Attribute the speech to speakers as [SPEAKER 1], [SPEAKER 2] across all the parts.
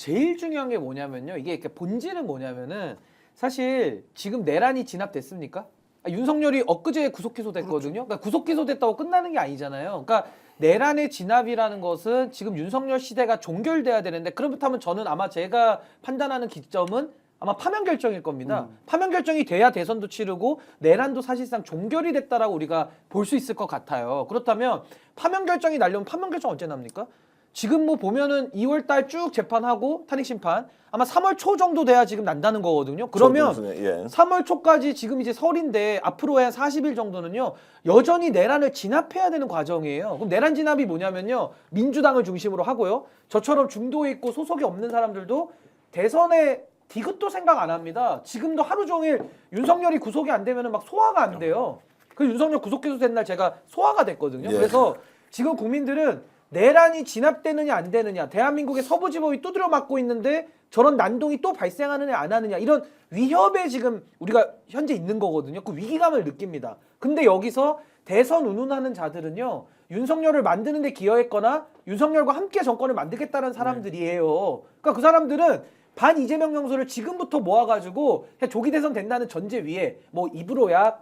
[SPEAKER 1] 제일 중요한 게 뭐냐면요. 이게 이렇게 본질은 뭐냐면은 사실 지금 내란이 진압됐습니까? 윤석열이 엊그제 구속 기소됐거든요. 그러니까 구속 기소됐다고 끝나는 게 아니잖아요. 그러니까 내란의 진압이라는 것은 지금 윤석열 시대가 종결돼야 되는데 그렇다면 저는 아마 제가 판단하는 기점은 아마 파면 결정일 겁니다. 파면 결정이 돼야 대선도 치르고 내란도 사실상 종결이 됐다라고 우리가 볼 수 있을 것 같아요. 그렇다면 파면 결정이 나려면 파면 결정 언제 납니까? 지금 뭐 보면은 2월 달 쭉 재판하고 탄핵 심판 아마 3월 초 정도 돼야 지금 난다는 거거든요. 그러면
[SPEAKER 2] 예.
[SPEAKER 1] 3월 초까지 지금 이제 설인데 앞으로 한 40일 정도는요. 여전히 내란을 진압해야 되는 과정이에요. 그럼 내란 진압이 뭐냐면요. 민주당을 중심으로 하고요. 저처럼 중도에 있고 소속이 없는 사람들도 대선에 디귿도 생각 안 합니다. 지금도 하루 종일 윤석열이 구속이 안 되면은 막 소화가 안 돼요. 그 윤석열 구속 기소된 날 제가 소화가 됐거든요.
[SPEAKER 2] 예.
[SPEAKER 1] 그래서 지금 국민들은 내란이 진압되느냐 안 되느냐, 대한민국의 서부지법이 두드려 맞고 있는데 저런 난동이 또 발생하느냐 안 하느냐 이런 위협에 지금 우리가 현재 있는 거거든요. 그 위기감을 느낍니다. 근데 여기서 대선 운운하는 자들은요. 윤석열을 만드는 데 기여했거나 윤석열과 함께 정권을 만들겠다는 사람들이에요. 그러니까 그 사람들은 반 이재명 명소를 지금부터 모아가지고 그냥 조기 대선 된다는 전제 위에 뭐 입으로야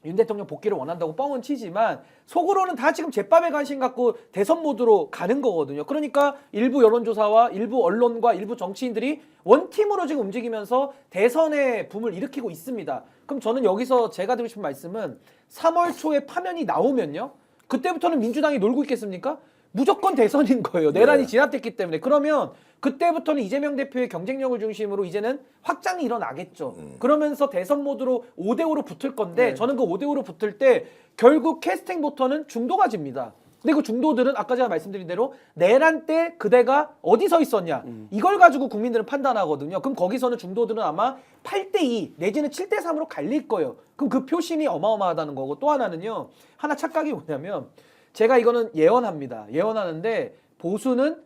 [SPEAKER 1] 윤 대통령 복귀를 원한다고 뻥은 치지만 속으로는 다 지금 제밥에 관심 갖고 대선 모드로 가는 거거든요. 그러니까 일부 여론조사와 일부 언론과 일부 정치인들이 원팀으로 지금 움직이면서 대선의 붐을 일으키고 있습니다. 그럼 저는 여기서 제가 드리고 싶은 말씀은 3월 초에 파면이 나오면요. 그때부터는 민주당이 놀고 있겠습니까? 무조건 대선인 거예요. 내란이 진압됐기 때문에. 그러면 그때부터는 이재명 대표의 경쟁력을 중심으로 이제는 확장이 일어나겠죠. 그러면서 대선 모드로 5대5로 붙을 건데 저는 그 5대5로 붙을 때 결국 캐스팅 보터는 중도가 집니다. 근데 그 중도들은 아까 제가 말씀드린 대로 내란 때 그대가 어디 서 있었냐 이걸 가지고 국민들은 판단하거든요. 그럼 거기서는 중도들은 아마 8대2 내지는 7대3으로 갈릴 거예요. 그럼 그 표심이 어마어마하다는 거고 또 하나는요. 하나 착각이 뭐냐면 제가 이거는 예언합니다. 예언하는데 보수는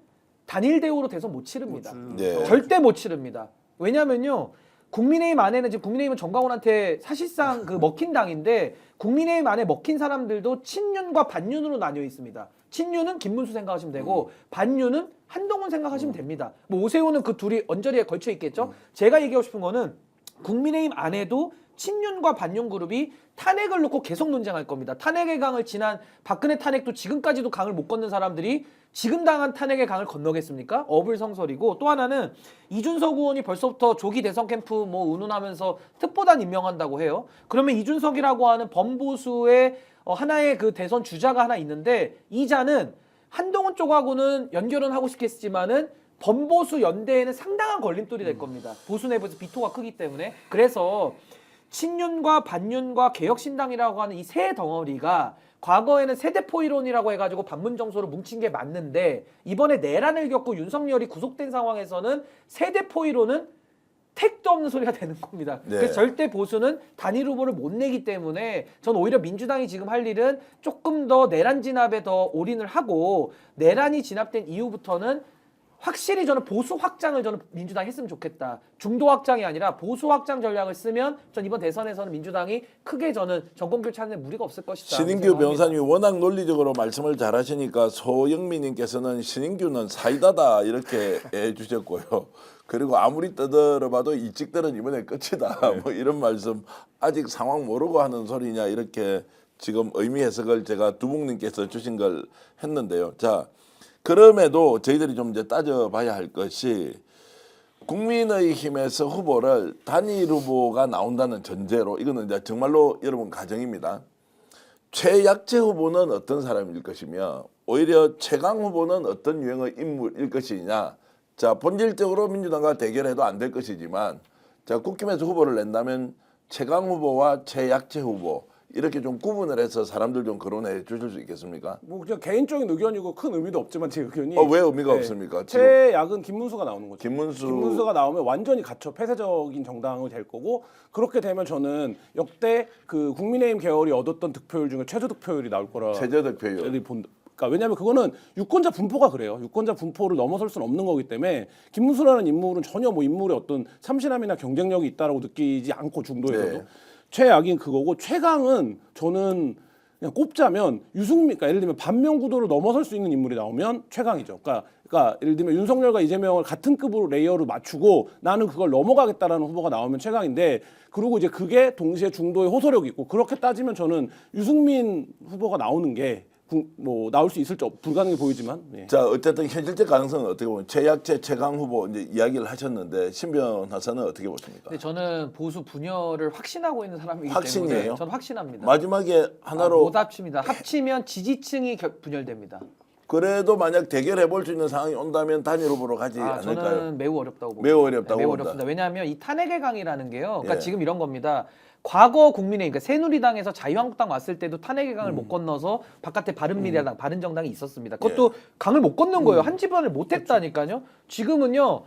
[SPEAKER 1] 단일 대우로 대선 못 치릅니다.
[SPEAKER 2] 네.
[SPEAKER 1] 절대 못 치릅니다. 왜냐면요. 국민의힘 안에는 지금 국민의힘은 정광훈한테 사실상 그 먹힌 당인데 국민의힘 안에 먹힌 사람들도 친윤과 반윤으로 나뉘어 있습니다. 친윤은 김문수 생각하시면 되고 반윤은 한동훈 생각하시면 됩니다. 뭐 오세훈은 그 둘이 언저리에 걸쳐 있겠죠. 제가 얘기하고 싶은 거는 국민의힘 안에도 친윤과 반윤 그룹이 탄핵을 놓고 계속 논쟁할 겁니다. 탄핵의 강을 지난 박근혜 탄핵도 지금까지도 강을 못 건넌 사람들이 지금 당한 탄핵의 강을 건너겠습니까? 어불성설이고 또 하나는 이준석 의원이 벌써부터 조기 대선 캠프 뭐 운운하면서 특보단 임명한다고 해요. 그러면 이준석이라고 하는 범보수의 하나의 그 대선 주자가 하나 있는데 이 자는 한동훈 쪽하고는 연결은 하고 싶겠지만은 범보수 연대에는 상당한 걸림돌이 될 겁니다. 보수 내부에서 비토가 크기 때문에. 그래서 친윤과 반윤과 개혁신당이라고 하는 이 세 덩어리가 과거에는 세대포 이론이라고 해가지고 반문정서로 뭉친 게 맞는데 이번에 내란을 겪고 윤석열이 구속된 상황에서는 세대포 이론은 택도 없는 소리가 되는 겁니다.
[SPEAKER 2] 네.
[SPEAKER 1] 그래서 절대 보수는 단일 후보를 못 내기 때문에 저는 오히려 민주당이 지금 할 일은 조금 더 내란 진압에 더 올인을 하고 내란이 진압된 이후부터는 확실히 저는 보수 확장을 저는 민주당이 했으면 좋겠다. 중도 확장이 아니라 보수 확장 전략을 쓰면 전 이번 대선에서는 민주당이 크게 저는 정권 교체하는 데 무리가 없을 것이다.
[SPEAKER 2] 신인규 변호사님이 워낙 논리적으로 말씀을 잘하시니까 소영민님께서는 신인규는 사이다다 이렇게 해주셨고요. 그리고 아무리 떠들어봐도 이 찍들은 이번에 끝이다. 뭐 이런 말씀 아직 상황 모르고 하는 소리냐 이렇게 지금 의미 해석을 제가 두목님께서 주신 걸 했는데요. 자. 그럼에도 저희들이 좀 이제 따져봐야 할 것이 국민의힘에서 후보를 단일 후보가 나온다는 전제로 이거는 이제 정말로 여러분 가정입니다. 최약체 후보는 어떤 사람일 것이며 오히려 최강 후보는 어떤 유형의 인물일 것이냐. 자 본질적으로 민주당과 대결해도 안 될 것이지만 자 국힘에서 후보를 낸다면 최강 후보와 최약체 후보 이렇게 좀 구분을 해서 사람들 좀 거론해 주실 수 있겠습니까?
[SPEAKER 3] 뭐 그냥 개인적인 의견이고 큰 의미도 없지만 제 의견이
[SPEAKER 2] 왜 의미가 없습니까? 지금
[SPEAKER 3] 최약은 김문수가 나오는 거죠.
[SPEAKER 2] 김문수가
[SPEAKER 3] 나오면 완전히 갇혀 폐쇄적인 정당이 될 거고 그렇게 되면 저는 역대 그 국민의힘 계열이 얻었던 득표율 중에 최저 득표율이 나올 거라.
[SPEAKER 2] 최저 득표율.
[SPEAKER 3] 그러니까 왜냐하면 그거는 유권자 분포가 그래요. 유권자 분포를 넘어설 수는 없는 거기 때문에 김문수라는 인물은 전혀 뭐 인물의 어떤 참신함이나 경쟁력이 있다라고 느끼지 않고 중도에서도.
[SPEAKER 2] 네.
[SPEAKER 3] 최악인 그거고 최강은 저는 그냥 꼽자면 유승민, 그러니까 예를 들면 반면 구도를 넘어설 수 있는 인물이 나오면 최강이죠. 그러니까 예를 들면 윤석열과 이재명을 같은 급으로 레이어로 맞추고 나는 그걸 넘어가겠다라는 후보가 나오면 최강인데, 그리고 이제 그게 동시에 중도의 호소력이 있고, 그렇게 따지면 저는 유승민 후보가 나오는 게 뭐 나올 수 있을지 불가능해 보이지만. 예.
[SPEAKER 2] 자, 어쨌든 현실적 가능성은 어떻게 보면 최약체 최강 후보 이제 이야기를 하셨는데 신 변호사는 어떻게 보십니까?
[SPEAKER 1] 근데 저는 보수 분열을 확신하고 있는 사람이기
[SPEAKER 2] 확신이에요?
[SPEAKER 1] 때문에 저는 확신합니다.
[SPEAKER 2] 마지막에 하나로
[SPEAKER 1] 못 합칩니다. 합치면 지지층이 분열됩니다.
[SPEAKER 2] 그래도 만약 대결해 볼 수 있는 상황이 온다면 단일 후보로 가지 않을까요?
[SPEAKER 1] 저는 매우 어렵다고 봅니다.
[SPEAKER 2] 매우 어렵다고
[SPEAKER 1] 매우
[SPEAKER 2] 본다.
[SPEAKER 1] 어렵습니다. 왜냐하면 이 탄핵의 강이라는 게요. 그러니까
[SPEAKER 2] 예.
[SPEAKER 1] 지금 이런 겁니다. 과거 국민의힘, 그러니까 새누리당에서 자유한국당 왔을 때도 탄핵의 강을 못 건너서 바깥에 바른미래당, 바른정당이 있었습니다. 그것도 강을 못 건넌 거예요. 한 집안을 못 했다니까요. 지금은요.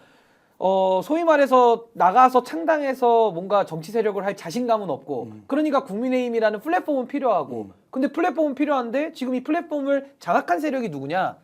[SPEAKER 1] 소위 말해서 나가서 창당해서 뭔가 정치 세력을 할 자신감은 없고, 그러니까 국민의힘이라는 플랫폼은 필요하고, 근데 플랫폼은 필요한데 지금 이 플랫폼을 장악한 세력이 누구냐?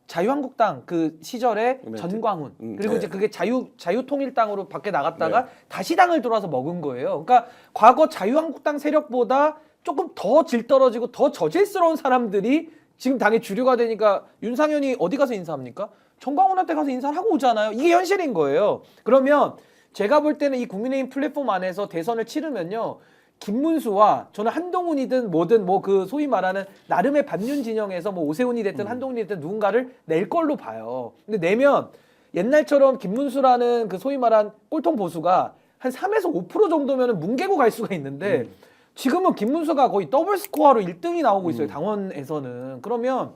[SPEAKER 1] 자유한국당 그 시절에
[SPEAKER 3] 네.
[SPEAKER 1] 전광훈, 그리고
[SPEAKER 2] 네.
[SPEAKER 1] 이제 그게 자유통일당으로 밖에 나갔다가 다시 당을 돌아서 먹은 거예요. 그러니까 과거 자유한국당 세력보다 조금 더 질 떨어지고 더 저질스러운 사람들이 지금 당의 주류가 되니까 윤상현이 어디 가서 인사합니까? 정광훈한테 가서 인사를 하고 오잖아요. 이게 현실인 거예요. 그러면 제가 볼 때는 이 국민의힘 플랫폼 안에서 대선을 치르면요. 김문수와 저는 한동훈이든 뭐든 뭐 그 소위 말하는 나름의 반윤 진영에서 뭐 오세훈이 됐든 한동훈이 됐든 누군가를 낼 걸로 봐요. 근데 내면 옛날처럼 김문수라는 그 소위 말한 꼴통 보수가 한 3에서 5% 정도면은 뭉개고 갈 수가 있는데 지금은 김문수가 거의 더블 스코어로 1등이 나오고 있어요. 당원에서는. 그러면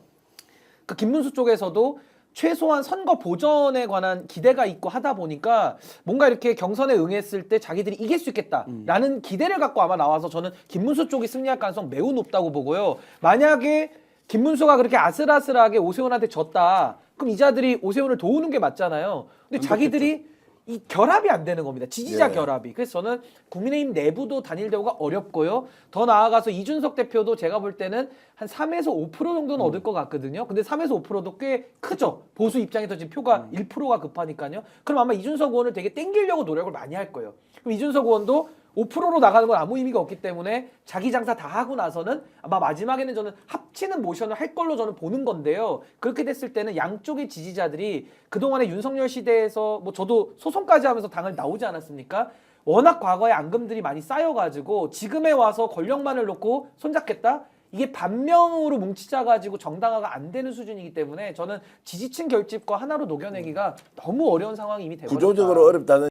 [SPEAKER 1] 그 김문수 쪽에서도 최소한 선거 보전에 관한 기대가 있고 하다 보니까 뭔가 이렇게 경선에 응했을 때 자기들이 이길 수 있겠다라는 기대를 갖고 아마 나와서 저는 김문수 쪽이 승리할 가능성 매우 높다고 보고요. 만약에 김문수가 그렇게 아슬아슬하게 오세훈한테 졌다. 그럼 이 자들이 오세훈을 도우는 게 맞잖아요. 근데 자기들이 이 결합이 안 되는 겁니다. 지지자
[SPEAKER 2] 예.
[SPEAKER 1] 결합이. 그래서 저는 국민의힘 내부도 단일 대우가 어렵고요. 더 나아가서 이준석 대표도 제가 볼 때는 한 3에서 5% 정도는 얻을 것 같거든요. 근데 3에서 5%도 꽤 크죠. 보수 입장에서 지금 표가 1%가 급하니까요. 그럼 아마 이준석 의원을 되게 땡기려고 노력을 많이 할 거예요. 그럼 이준석 의원도 5%로 나가는 건 아무 의미가 없기 때문에 자기 장사 다 하고 나서는 아마 마지막에는 저는 합치는 모션을 할 걸로 저는 보는 건데요. 그렇게 됐을 때는 양쪽의 지지자들이 그동안의 윤석열 시대에서 뭐 저도 소송까지 하면서 당을 나오지 않았습니까? 워낙 과거에 앙금들이 많이 쌓여가지고 지금에 와서 권력만을 놓고 손잡겠다? 이게 반명으로 뭉치자 가지고 정당화가 안 되는 수준이기 때문에 저는 지지층 결집과 하나로 녹여내기가 너무 어려운 상황이 이미 되버렸다.
[SPEAKER 2] 구조적으로 어렵다는